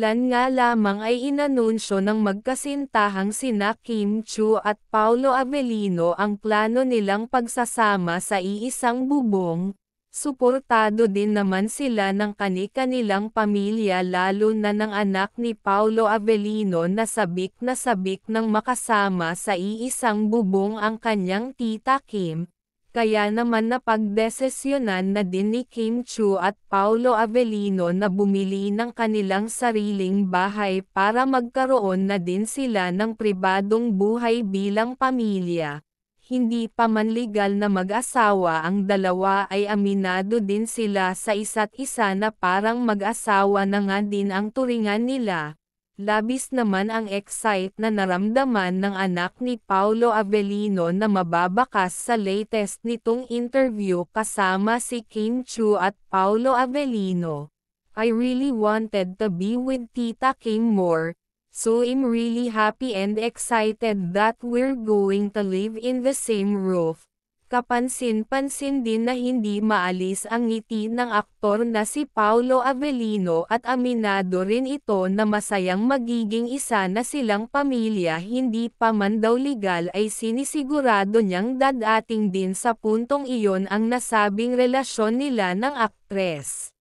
Ilan nga lamang ay inanunsyo ng magkasintahang sina Kim Chiu at Paolo Avellino ang plano nilang pagsasama sa iisang bubong. Suportado din naman sila ng kani-kanilang pamilya lalo na ng anak ni Paolo Avellino na sabik ng makasama sa iisang bubong ang kanyang tita Kim. Kaya naman napagdesisyonan na din ni Kim Chiu at Paolo Avellino na bumili ng kanilang sariling bahay para magkaroon na din sila ng pribadong buhay bilang pamilya. Hindi pa man legal na mag-asawa ang dalawa ay aminado din sila sa isa't isa na parang mag-asawa na nga din ang turingan nila. Labis naman ang excite na naramdaman ng anak ni Paolo Avellino na mababakas sa latest nitong interview kasama si Kim Chiu at Paolo Avellino. I really wanted to be with Tita Kim more, so I'm really happy and excited that we're going to live in the same roof. Kapansin-pansin din na hindi maalis ang ngiti ng aktor na si Paolo Avellino at aminado rin ito na masayang magiging isa na silang pamilya hindi pa man daw legal ay sinisigurado niyang dadating din sa puntong iyon ang nasabing relasyon nila ng aktres.